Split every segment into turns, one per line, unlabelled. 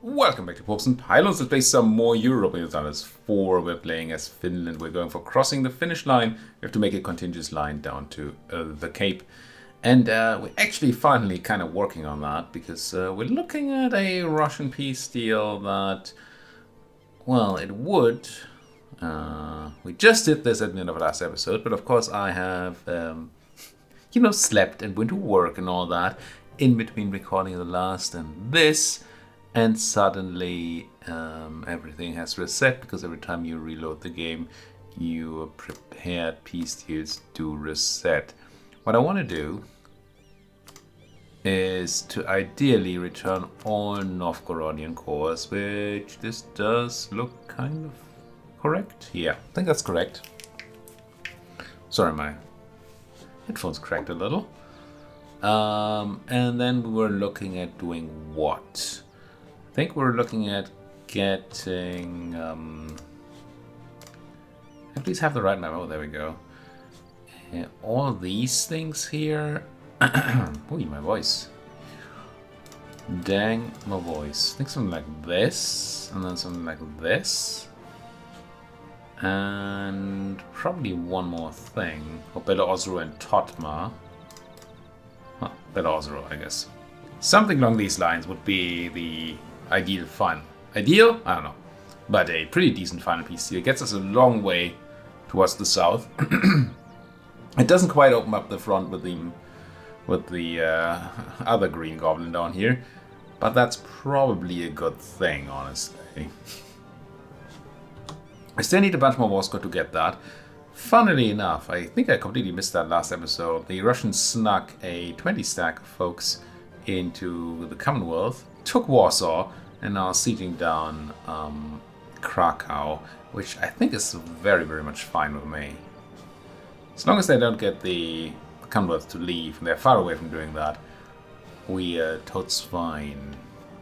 Welcome back to Popes and Pylons. Let's play some more Europa Universalis IV. We're playing as Finland. We're going for Crossing the Finnish Line. We have to make a continuous line down to the Cape. And we're actually finally kind of working on that because we're looking at a Russian peace deal that, well, it would. We just did this at the end of the last episode, but of course I have, slept and went to work and all that in between recording the last and this. And suddenly everything has reset because every time you reload the game, your prepared peace deals do reset. What I want to do is to ideally return all Novgorodian cores, which this does look kind of correct. Yeah, I think that's correct. Sorry, my headphones cracked a little. And then we were looking at doing what? I think we're looking at getting, please have the right map. Oh, there we go. All these things here. Ooh, my voice. Dang, my voice. I think something like this, and then something like this. And probably one more thing. Oh, Belozero and Totma. Huh, Belozero, I guess. Something along these lines would be the ideal final. Ideal? I don't know. But a pretty decent final piece here. It gets us a long way towards the south. It doesn't quite open up the front with the other green goblin down here. But that's probably a good thing, honestly. I still need a bunch more war score to get that. Funnily enough, I think I completely missed that last episode. The Russians snuck a 20 stack of folks into the Commonwealth, took Warsaw, and now sieging down Krakow, which I think is very, very much fine with me. As long as they don't get the Commonwealth to leave, and they're far away from doing that, we totes fine.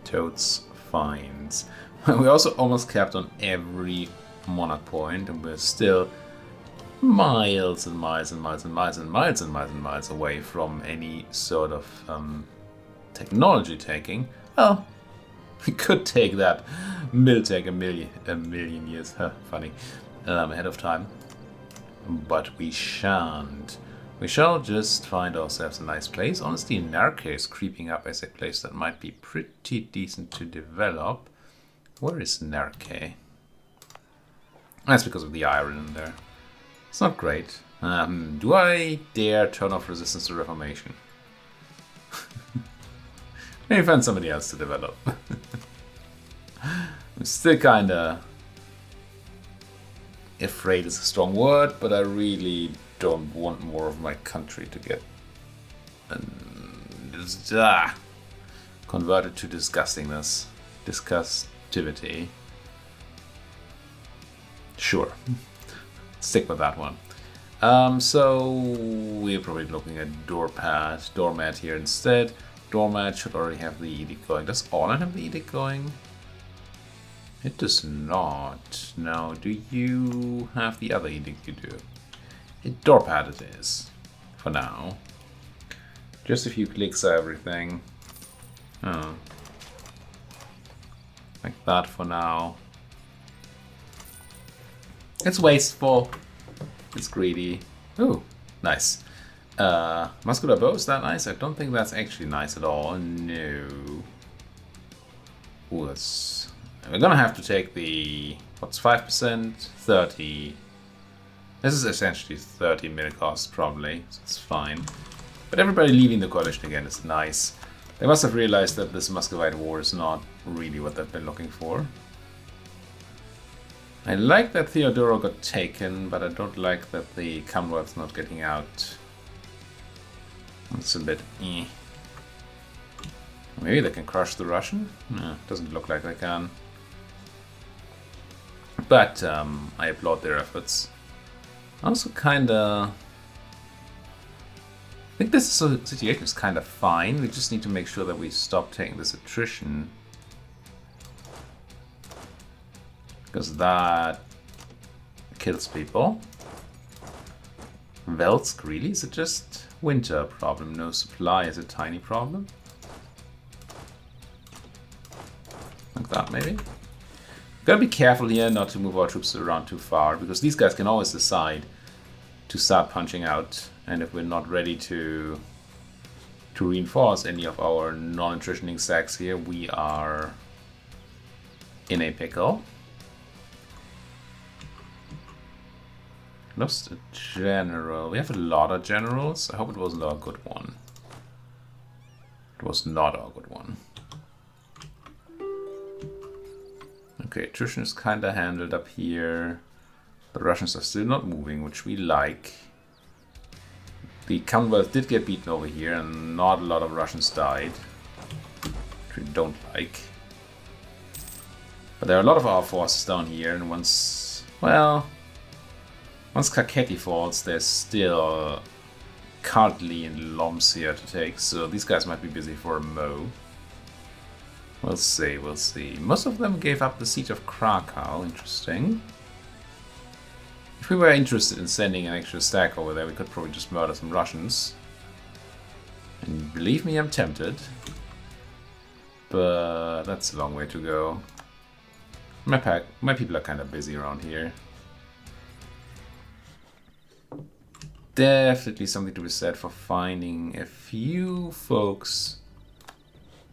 Totes fines. We also almost capped on every monarch point, and we're still miles and miles and miles and miles and miles and miles and miles away from any sort of technology taking. Well, we could take that. Will take a million years. Funny. Ahead of time. But we shan't. We shall just find ourselves a nice place. Honestly, Narke is creeping up as a place that might be pretty decent to develop. Where is Narke? That's because of the iron in there. It's not great. Do I dare turn off resistance to Reformation? Maybe find somebody else to develop. I'm still kinda afraid is a strong word, but I really don't want more of my country to get converted to disgustingness. Disgustivity. Sure. Stick with that one. So we're probably looking at doormat here instead. Doormat should already have the edict going. Does Orlan have the edict going? It does not. Now, do you have the other edict? You do. Doorpad it is. For now. Just a few clicks of everything. Oh. Like that for now. It's wasteful. It's greedy. Ooh, nice. Muscular bow, is that nice? I don't think that's actually nice at all. No. Ooh, we're gonna have to take the... What's 5%? 30. This is essentially 30 mil cost, probably. So it's fine. But everybody leaving the coalition again is nice. They must have realized that this Muscovite war is not really what they've been looking for. I like that Theodoro got taken, but I don't like that the Commonwealth's not getting out. It's a bit eh. Maybe they can crush the Russian? No, doesn't look like they can. But I applaud their efforts. Also kinda... I think this situation is kinda fine. We just need to make sure that we stop taking this attrition. Because that kills people. Velsk, really? Is it just winter problem? No supply is a tiny problem? that, maybe? Gotta be careful here not to move our troops around too far, because these guys can always decide to start punching out, and if we're not ready to reinforce any of our non-attritioning stacks here, we are in a pickle. Lost a general. We have a lot of generals. I hope it wasn't our good one. It was not our good one. Okay, attrition is kind of handled up here. The Russians are still not moving, which we like. The Commonwealth did get beaten over here, and not a lot of Russians died, which we don't like. But there are a lot of our forces down here, and once Kakheti falls, there's still Kartli and Loms here to take, so these guys might be busy for a mo. We'll see, we'll see. Most of them gave up the siege of Krakow, interesting. If we were interested in sending an extra stack over there, we could probably just murder some Russians. And believe me, I'm tempted. But that's a long way to go. My people are kind of busy around here. Definitely something to be said for finding a few folks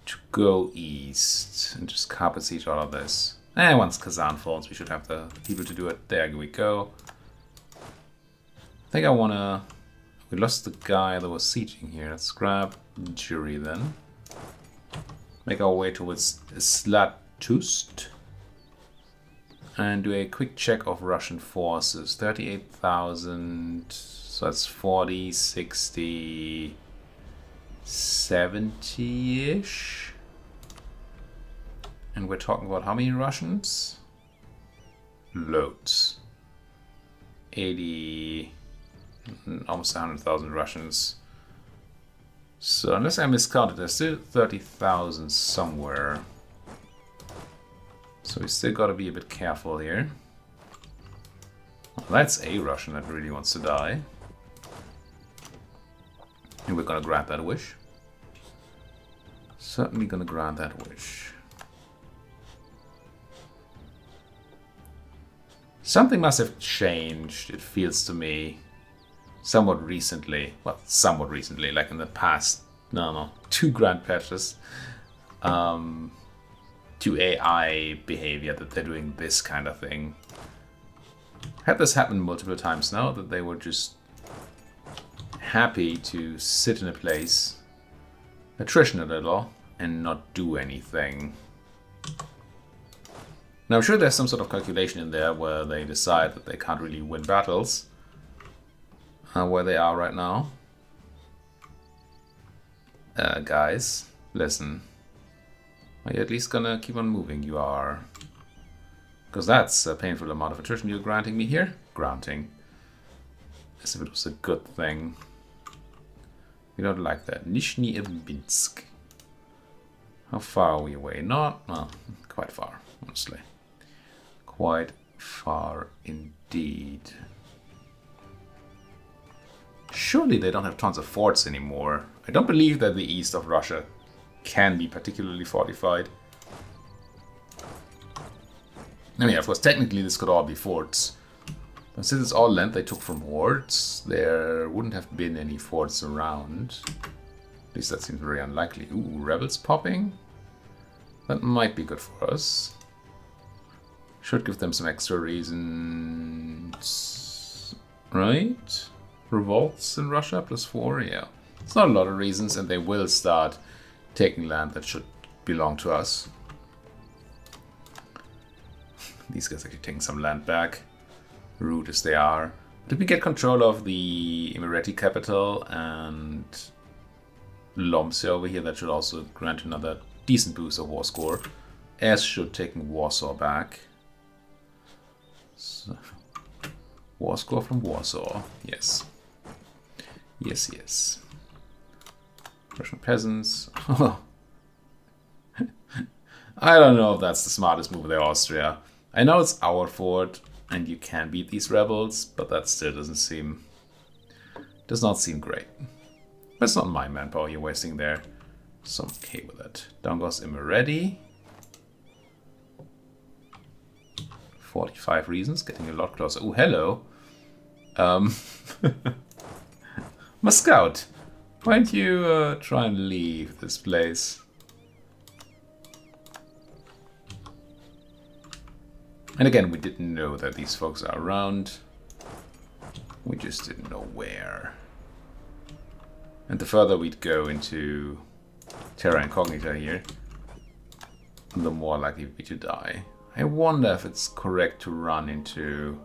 to go east and just carpet siege all of this. And once Kazan falls, we should have the people to do it. There we go. I think I wanna... We lost the guy that was sieging here. Let's grab Jury then. Make our way towards Slatust. And do a quick check of Russian forces. 38,000... So that's 40, 60... 70-ish. And we're talking about how many Russians? Loads. 80... Almost 100,000 Russians. So unless I miscounted, there's still 30,000 somewhere. So we still gotta be a bit careful here. Well, that's a Russian that really wants to die. And we're gonna grant that wish. Certainly gonna grant that wish. Something must have changed, it feels to me. Somewhat recently. Well, somewhat recently, like in the past, two grand patches. To AI behavior that they're doing this kind of thing. Had this happened multiple times now, that they were just happy to sit in a place, attrition a little, and not do anything. Now I'm sure there's some sort of calculation in there where they decide that they can't really win battles. Where they are right now. Guys, listen. Are you at least gonna keep on moving? You are. Because that's a painful amount of attrition you're granting me here. Granting. As if it was a good thing. We don't like that. Nizhny Irvinsk. How far are we away? Not, well, quite far, honestly. Quite far indeed. Surely they don't have tons of forts anymore. I don't believe that the east of Russia can be particularly fortified. I mean, of course, technically this could all be forts. But since it's all land they took from hordes, there wouldn't have been any forts around. At least that seems very unlikely. Ooh, rebels popping? That might be good for us. Should give them some extra reasons. Right? Revolts in Russia, +4, yeah. It's not a lot of reasons, and they will start taking land that should belong to us. These guys are actually taking some land back, rude as they are. But if we get control of the Emirati capital and Lomsia over here, that should also grant another decent boost of war score, as should taking Warsaw back. So, war score from Warsaw, yes. Yes, yes. Russian peasants. I don't know if that's the smartest move there, Austria. I know it's our fort, and you can beat these rebels, but that still does not seem great. But it's not my manpower you're wasting there, so I'm okay with it. Down goes Imereti. 45 reasons, getting a lot closer. Oh, hello. My scout. Why don't you try and leave this place? And again, we didn't know that these folks are around. We just didn't know where. And the further we'd go into Terra Incognita here, the more likely we'd be to die. I wonder if it's correct to run into...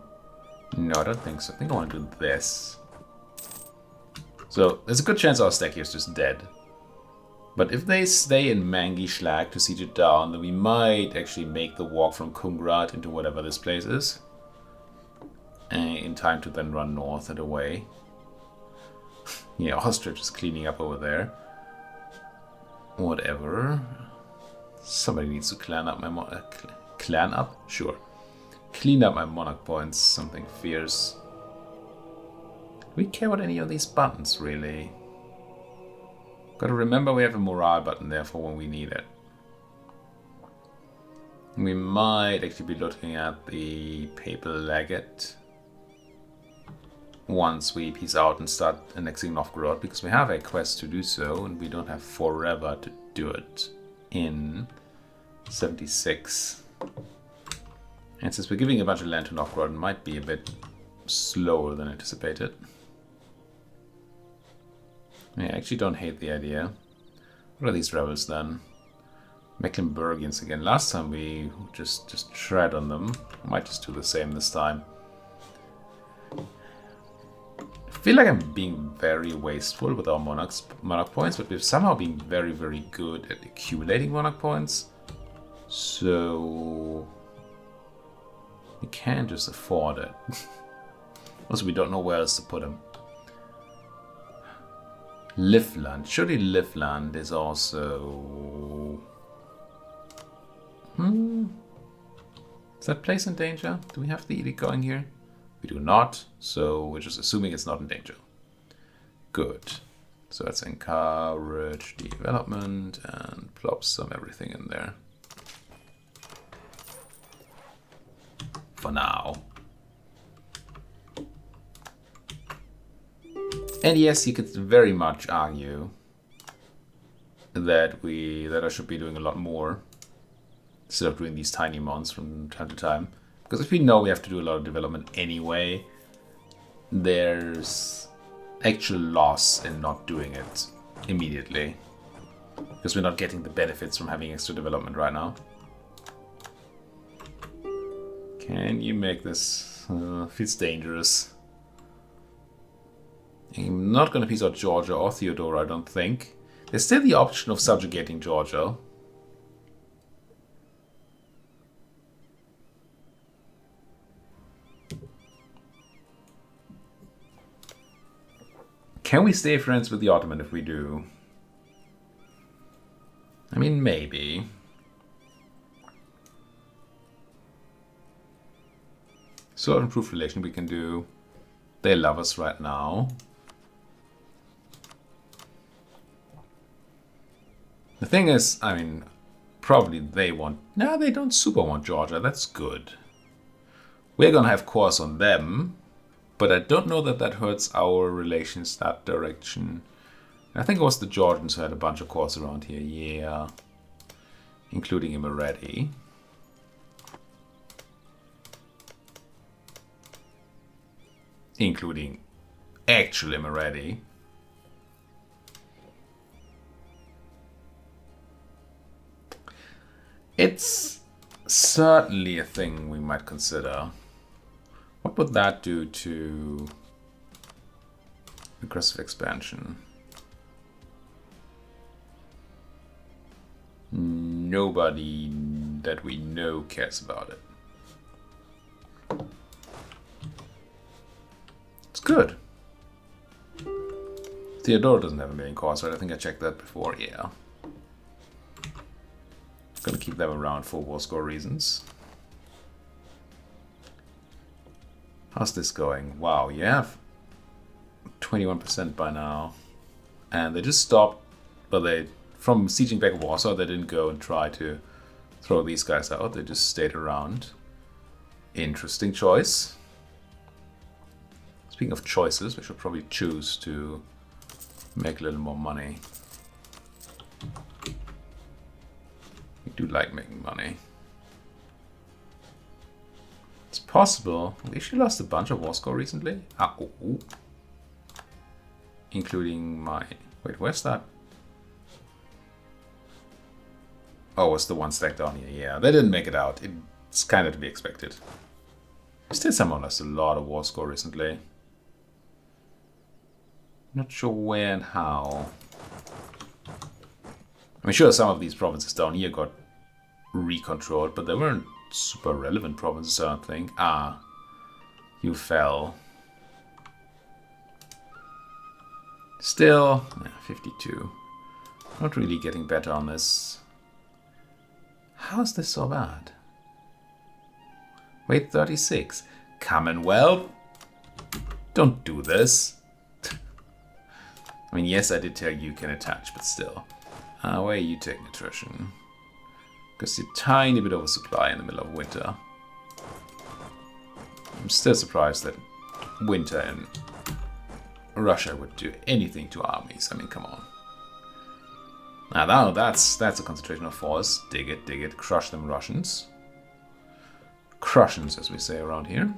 No, I don't think so. I think I want to do this. So, there's a good chance our stack here is just dead. But if they stay in Mangi Schlag to siege it down, then we might actually make the walk from Kungrad into whatever this place is. In time to then run north and away. Yeah, Ostrich is cleaning up over there. Whatever. Somebody needs to clan up my clan up? Sure. Clean up my monarch points. Something fierce. Do we care about any of these buttons, really? Gotta remember we have a morale button there for when we need it. We might actually be looking at the Papal Legate once we peace out and start annexing Novgorod, because we have a quest to do so, and we don't have forever to do it in 76. And since we're giving a bunch of land to Novgorod, it might be a bit slower than anticipated. I actually don't hate the idea. What are these rebels then? Mecklenburgians again. Last time we just tread on them. Might just do the same this time. I feel like I'm being very wasteful with our monarch points, but we've somehow been very, very good at accumulating monarch points. So we can't just afford it. Also, we don't know where else to put them. Livland. Surely Livland is also... Is that place in danger? Do we have the edict going here? We do not, so we're just assuming it's not in danger. Good. So let's encourage development and plop some everything in there. For now. And yes, you could very much argue that I should be doing a lot more instead of doing these tiny mons from time to time. Because if we know we have to do a lot of development anyway, there's actual loss in not doing it immediately. Because we're not getting the benefits from having extra development right now. Can you make this? Feels dangerous. I'm not going to piece out Georgia or Theodora, I don't think. There's still the option of subjugating Georgia. Can we stay friends with the Ottoman if we do? I mean, maybe. Sort of improved relation we can do. They love us right now. The thing is, I mean, probably they want... No, they don't super want Georgia. That's good. We're gonna have course on them, but I don't know that that hurts our relations that direction. I think it was the Georgians who had a bunch of course around here. Yeah. Including Imereti. Including actual Imereti. It's certainly a thing we might consider. What would that do to aggressive expansion? Nobody that we know cares about it. It's good. Theodora doesn't have a main course, right? I think I checked that before. Yeah. Gonna keep them around for war score reasons. How's this going? Wow, you have 21% by now. And they just stopped, but from sieging back Warsaw, they didn't go and try to throw these guys out. They just stayed around. Interesting choice. Speaking of choices, we should probably choose to make a little more money. We do like making money. It's possible. We actually lost a bunch of war score recently. Including my... Wait, where's that? Oh, it's the one stack down here. Yeah, they didn't make it out. It's kind of to be expected. Still someone lost a lot of war score recently. Not sure where and how. I mean, sure, some of these provinces down here got recontrolled, but they weren't super relevant provinces, I don't think. Ah, you fell. Still, 52. Not really getting better on this. How is this so bad? Wait, 36. Commonwealth? Don't do this. I mean, yes, I did tell you can attach, but still. Where are you taking attrition? Because you're a tiny bit oversupply in the middle of winter. I'm still surprised that winter in Russia would do anything to armies. I mean, come on. Now that's a concentration of force. Dig it. Crush them Russians. Crussians, as we say around here.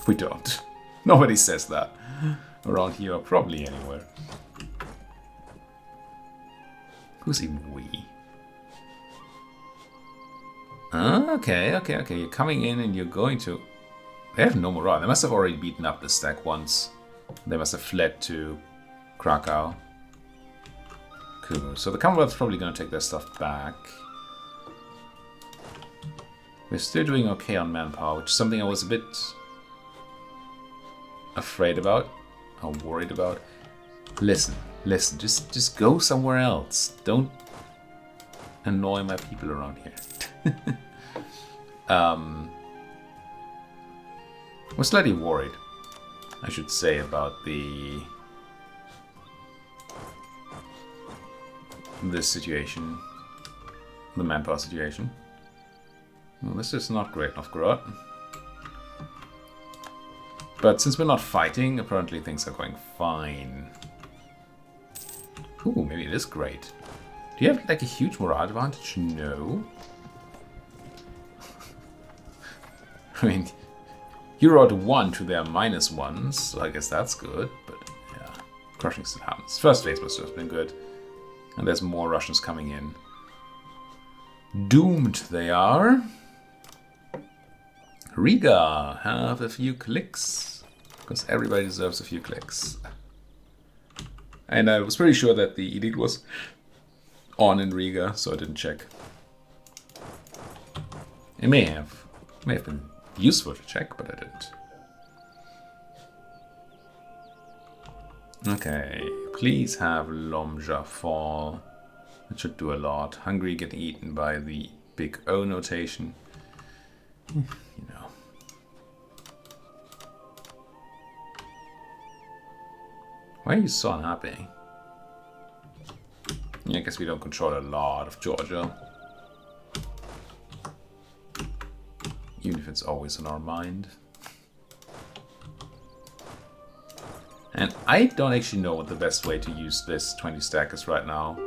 We don't. Nobody says that around here, or probably anywhere. Who's even we? Okay. You're coming in and you're going to... They have no morale. They must have already beaten up the stack once. They must have fled to Krakow. Cool. So the Commonwealth's probably going to take their stuff back. We're still doing okay on manpower, which is something I was a bit afraid about, or worried about. Listen, just go somewhere else. Don't annoy my people around here. We're slightly worried, I should say, about this situation, the manpower situation. Well, this is not great, Novgorod. But since we're not fighting, apparently things are going fine. Ooh, maybe it is great. Do you have like a huge morale advantage? No. I mean, you rolled 1 to their -1s, so I guess that's good. But yeah, crushing still happens. First phase must have been good. And there's more Russians coming in. Doomed they are. Riga, have a few clicks. Because everybody deserves a few clicks. And I was pretty sure that the edict was on in Riga, so I didn't check. It may have been useful to check, but I didn't. Okay, please have Lomja fall. That should do a lot. Hungary getting eaten by the big O notation. You know. Why are you so unhappy? Yeah, I guess we don't control a lot of Georgia. Even if it's always on our mind. And I don't actually know what the best way to use this 20 stack is right now.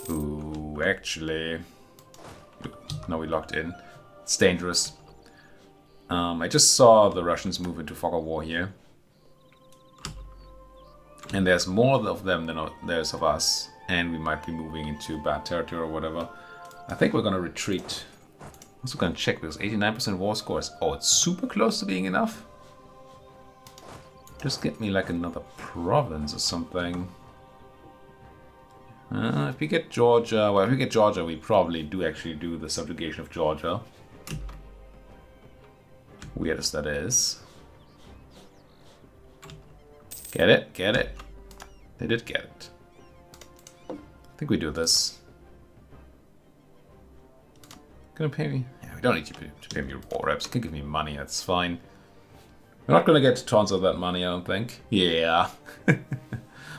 Ooh, actually... No, we locked in. It's dangerous. I just saw the Russians move into fog of war here. And there's more of them than there's of us. And we might be moving into bad territory or whatever. I think we're going to retreat. I'm also going to check because 89% war scores. Oh, it's super close to being enough. Just get me like another province or something. If we get Georgia, well, if we get Georgia, we probably do actually do the subjugation of Georgia. Weird as that is. Get it? Get it? They did get it. I think we do this. Gonna pay me? Yeah, we don't need you to pay me war reps. You can give me money, that's fine. We're not gonna get tons of that money, I don't think. Yeah.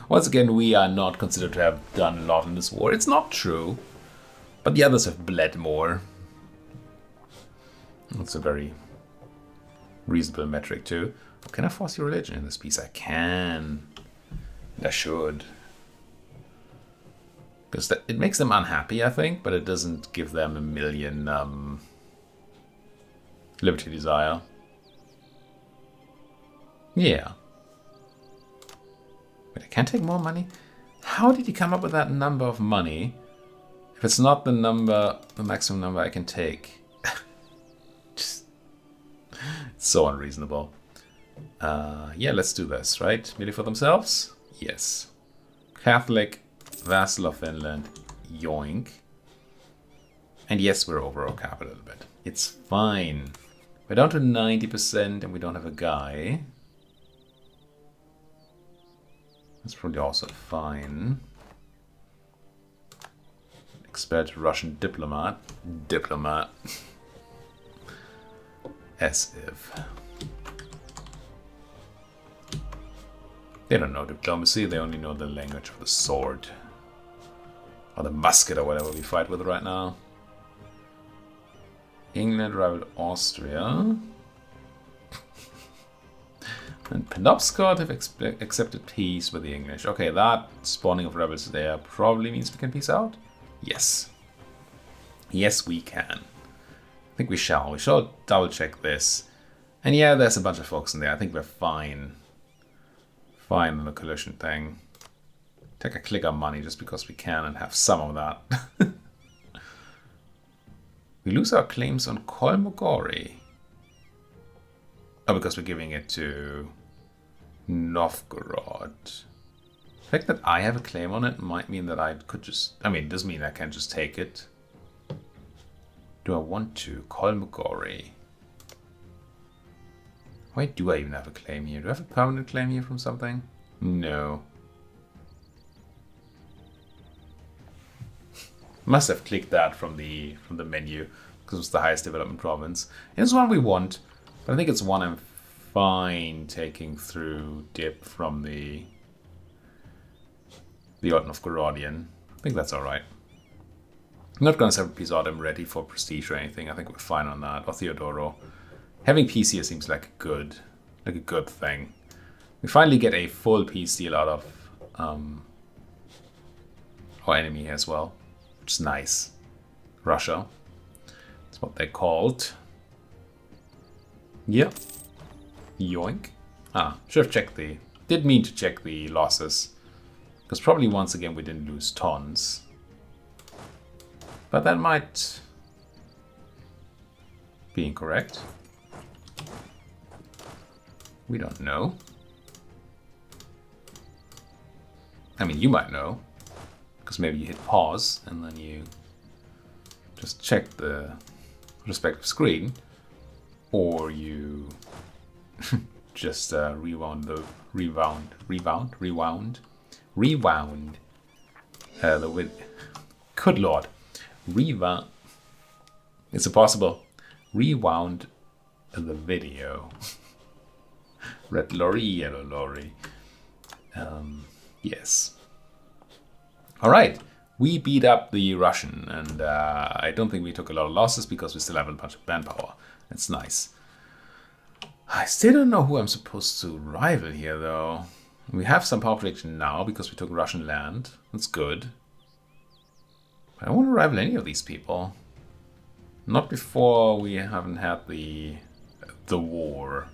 Once again, we are not considered to have done a lot in this war. It's not true. But the others have bled more. That's a very reasonable metric too. Can I force your religion in this piece? I can. And I should. Because it makes them unhappy, I think, but it doesn't give them a million liberty desire. Yeah. But I can't take more money? How did he come up with that number of money if it's not the maximum number I can take? Just, it's so unreasonable. Yeah, let's do this, right? Merely for themselves? Yes. Catholic, vassal of Finland, yoink. And yes, we're over our cap a little bit. It's fine. We're down to 90% and we don't have a guy. That's probably also fine. Expert Russian diplomat. Diplomat. As if. They don't know diplomacy, they only know the language of the sword. Or the musket or whatever we fight with right now. England rivaled Austria. And Penobscot have accepted peace with the English. Okay, that spawning of rebels there probably means we can peace out. Yes. Yes, we can. I think we shall. We shall double check this. And yeah, there's a bunch of folks in there. I think we're fine. Fine on the collision thing. Take a click on money just because we can and have some of that. We lose our claims on Kolmogori. Oh, because we're giving it to Novgorod. The fact that I have a claim on it might mean that I could just... I mean, it doesn't mean I can just take it. Do I want to? Kolmogori. Why do I even have a claim here? Do I have a permanent claim here from something? No. Must have clicked that from the menu because it's the highest development province. It's one we want, but I think it's one I'm fine taking through dip from the Old Novgorodian. I think that's all right. I'm not going to have a peace autumn ready for prestige or anything. I think we're fine on that. Or Theodoro. Having peace here seems like a good thing. We finally get a full peace deal out of our enemy as well. Which is nice. Russia. That's what they're called. Yep. Yoink. Should have checked the... Did mean to check the losses. Because probably once again we didn't lose tons. But that might be incorrect. We don't know. I mean, you might know. Because maybe you hit pause and then you just check the respective screen, or you just rewound the good lord, rewound. It's impossible. Rewound the video. Red lorry, yellow lorry. Yes. All right, we beat up the Russian, and I don't think we took a lot of losses because we still have a bunch of manpower. That's nice. I still don't know who I'm supposed to rival here, though. We have some power projection now because we took Russian land. That's good. I don't want to rival any of these people. Not before we haven't had the war.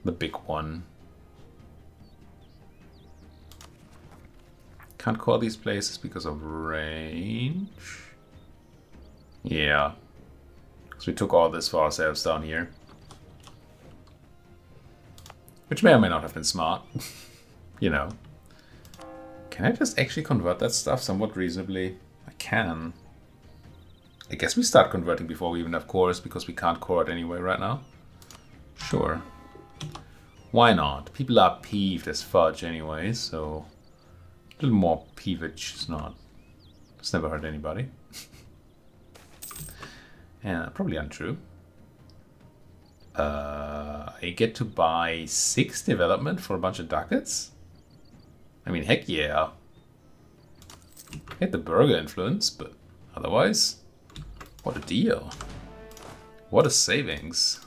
The big one. Can't call these places because of range. Yeah. Because we took all this for ourselves down here. Which may or may not have been smart. You know. Can I just actually convert that stuff somewhat reasonably? I can. I guess we start converting before we even have cores because we can't core it anyway right now. Sure. Why not? People are peeved as fudge anyway, so... A little more peevage is not... It's never hurt anybody. Yeah, probably untrue. I get to buy 6 development for a bunch of ducats? I mean, heck yeah. I hate the burger influence, but otherwise, what a deal. What a savings.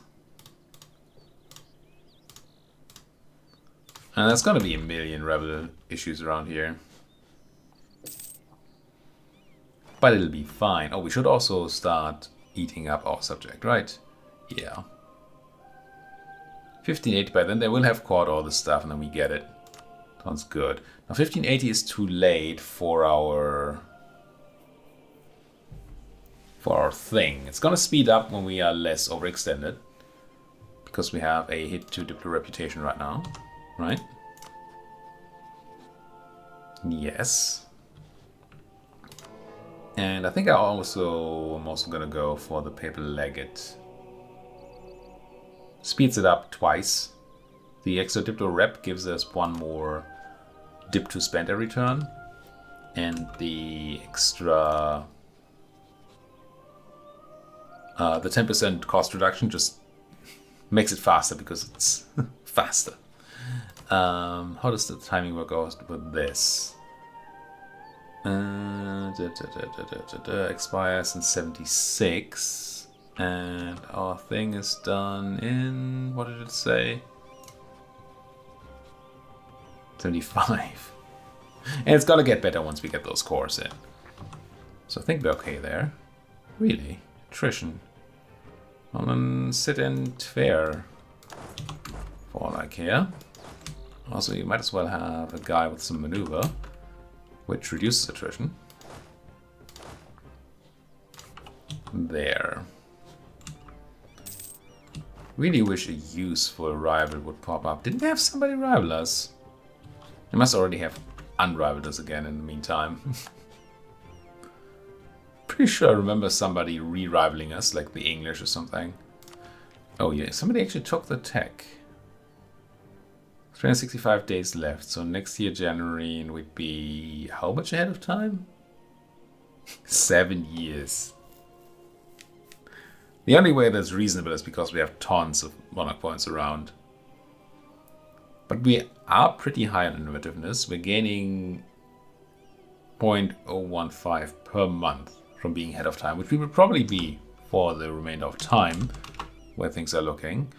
And there's gonna be a million rebel issues around here. But it'll be fine. Oh, we should also start eating up our subject, right? Yeah. 1580, by then they will have caught all this stuff and then we get it. Sounds good. Now 1580 is too late for our thing. It's gonna speed up when we are less overextended. Because we have a hit to Diplo reputation right now. Right? Yes. And I think I'm also gonna go for the Papal Legate. Speeds it up twice. The extra Diplo rep gives us one more dip to spend every turn. And the extra... the 10% cost reduction just makes it faster because it's faster. How does the timing work out with this? Expires in 76. And our thing is done in... what did it say? 75. And it's gonna get better once we get those cores in. So I think we're okay there. Really? Attrition. Well, then sit in fair. For all I care. Also, you might as well have a guy with some maneuver, which reduces attrition. There. Really wish a useful rival would pop up. Didn't they have somebody rival us? They must already have unrivaled us again in the meantime. Pretty sure I remember somebody re-rivaling us, like the English or something. Oh yeah, somebody actually took the tech. 365 days left, so next year January and we'd be how much ahead of time? 7 years. The only way that's reasonable is because we have tons of monarch points around. But we are pretty high on innovativeness. We're gaining 0.015 per month from being ahead of time, which we will probably be for the remainder of time where things are looking.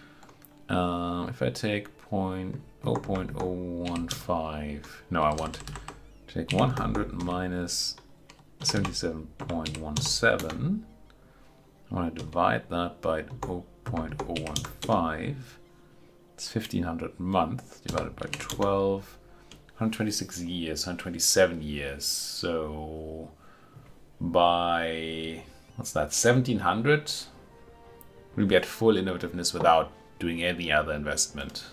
If I take 0.015, no, I want to take 100 minus 77.17. I want to divide that by 0.015. It's 1500 a month divided by 12. 126 years, 127 years. So by, what's that, 1700? We'll be at full innovativeness without doing any other investment.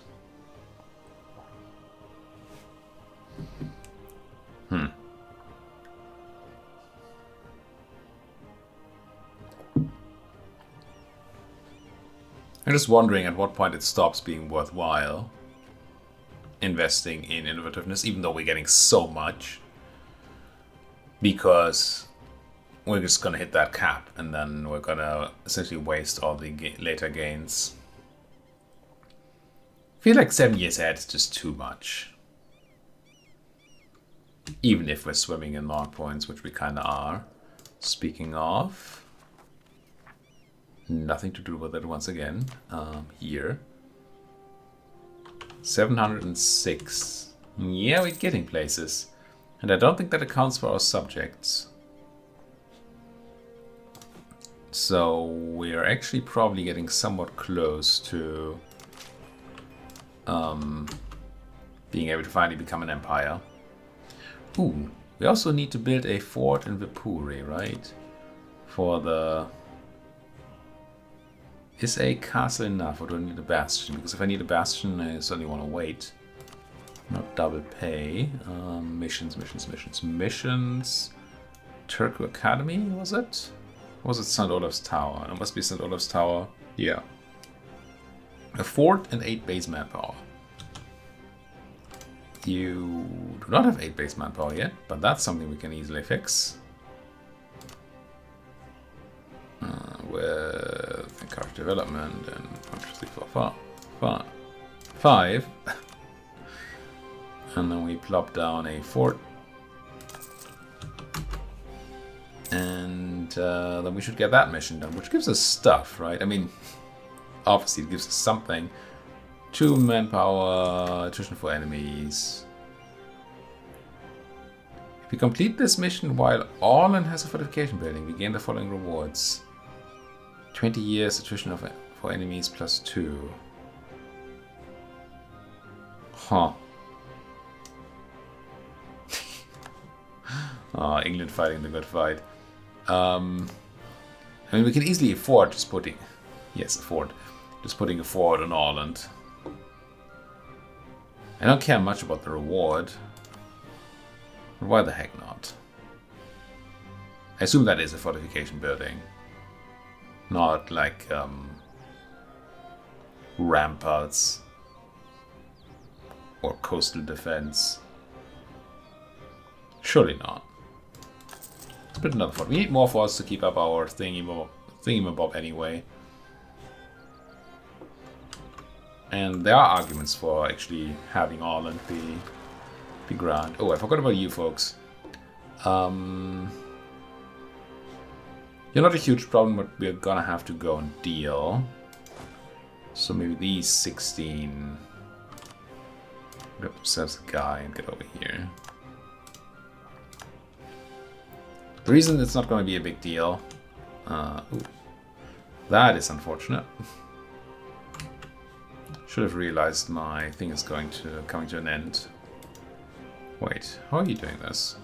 I'm just wondering at what point it stops being worthwhile investing in innovativeness, even though we're getting so much, because we're just gonna hit that cap and then we're gonna essentially waste all the later gains. I feel like 7 years ahead is just too much. Even if we're swimming in mark points, which we kind of are. Speaking of, nothing to do with it once again. Here. 706. Yeah, we're getting places. And I don't think that accounts for our subjects. So we're actually probably getting somewhat close to being able to finally become an empire. Ooh, we also need to build a fort in Vipuri, right? For the... Is a castle enough, or do I need a bastion? Because if I need a bastion, I certainly want to wait. Not double pay. Missions. Turku Academy, was it? Or was it St. Olaf's Tower? It must be St. Olaf's Tower. Yeah. A fort and 8 base manpower. You do not have 8 base manpower yet, but that's something we can easily fix. With encourage development and 1, 2, 3, 4, 5. And then we plop down a fort. And then we should get that mission done, which gives us stuff, right? I mean, obviously it gives us something. 2 manpower, attrition for enemies. If we complete this mission while Orland has a fortification building, we gain the following rewards. 20 years attrition for enemies plus 2. Huh. Oh, England fighting the good fight. I mean, we can easily afford just putting... Yes, afford. Just putting a fort on Orland. I don't care much about the reward. But why the heck not? I assume that is a fortification building. Not like ramparts or coastal defense. Surely not. Let's put another fort. We need more forts to keep up our thingamabob anyway. And there are arguments for actually having Ireland be grand. Oh, I forgot about you folks. You're not a huge problem, but we're gonna have to go and deal. So maybe these 16. Grab themselves a guy and get over here. The reason it's not going to be a big deal. Ooh, that is unfortunate. Should have realized my thing is coming to an end. Wait, how are you doing this?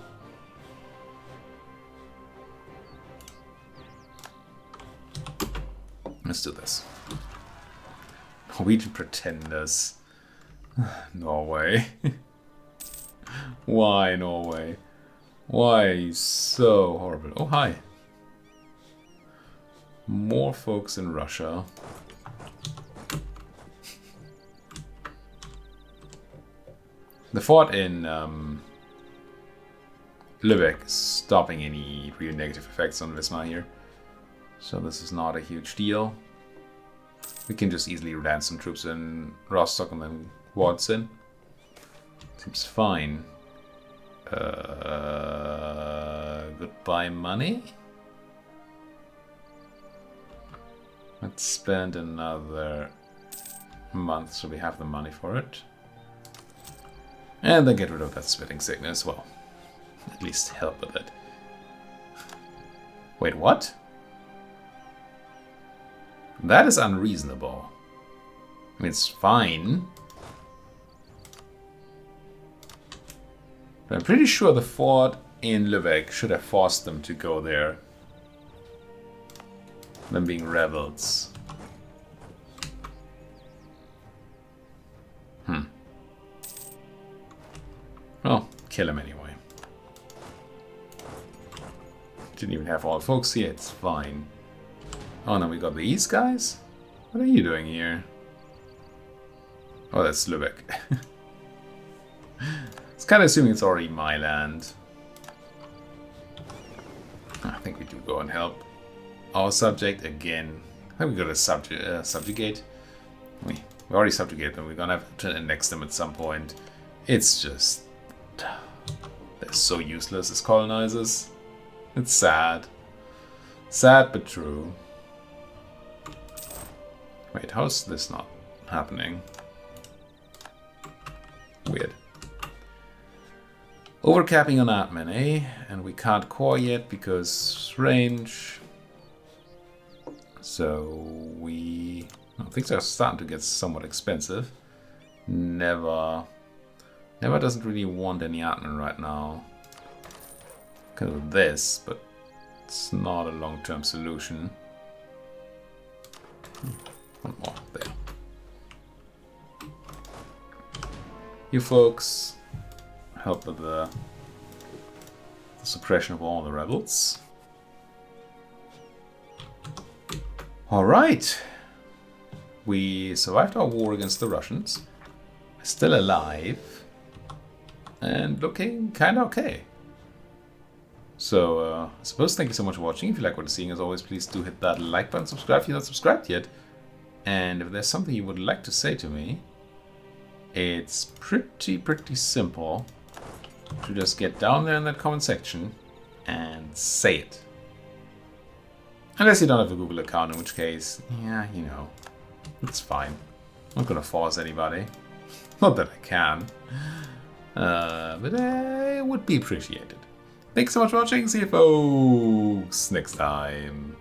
Let's do this. Norwegian pretenders. Norway. Why Norway? Why are you so horrible? Oh, hi. More folks in Russia. The fort in Lübeck is stopping any real negative effects on Wismar here. So this is not a huge deal. We can just easily land some troops in Rostock and then waltz in. Seems fine. Goodbye money? Let's spend another month so we have the money for it. And then get rid of that spitting sickness. Well, at least help with it. Wait, what? That is unreasonable. I mean, it's fine. But I'm pretty sure the fort in Lübeck should have forced them to go there. Them being rebels. Well, kill him anyway. Didn't even have all folks here, it's fine. Oh no, we got these guys? What are you doing here? Oh, that's Lübeck. It's kind of assuming it's already my land. I think we do go and help our subject again. I think we got to subjugate. We already subjugated them. We're gonna have to annex them at some point. It's just... they're so useless as colonizers. It's sad. Sad but true. Wait, how's this not happening? Weird. Overcapping on admin, eh? And we can't core yet because range. So we... oh, things are starting to get somewhat expensive. Never doesn't really want any admin right now. Because of this, but it's not a long-term solution. One more, there. You folks help with the suppression of all the rebels. Alright. We survived our war against the Russians. Still alive. And looking kinda okay. So, I suppose thank you so much for watching. If you like what you're seeing, as always, please do hit that like button, subscribe if you're not subscribed yet. And if there's something you would like to say to me, it's pretty simple to just get down there in that comment section and say it. Unless you don't have a Google account, in which case, yeah, you know, it's fine. I'm not gonna force anybody. Not that I can. But it would be appreciated. Thanks so much for watching. See you folks next time.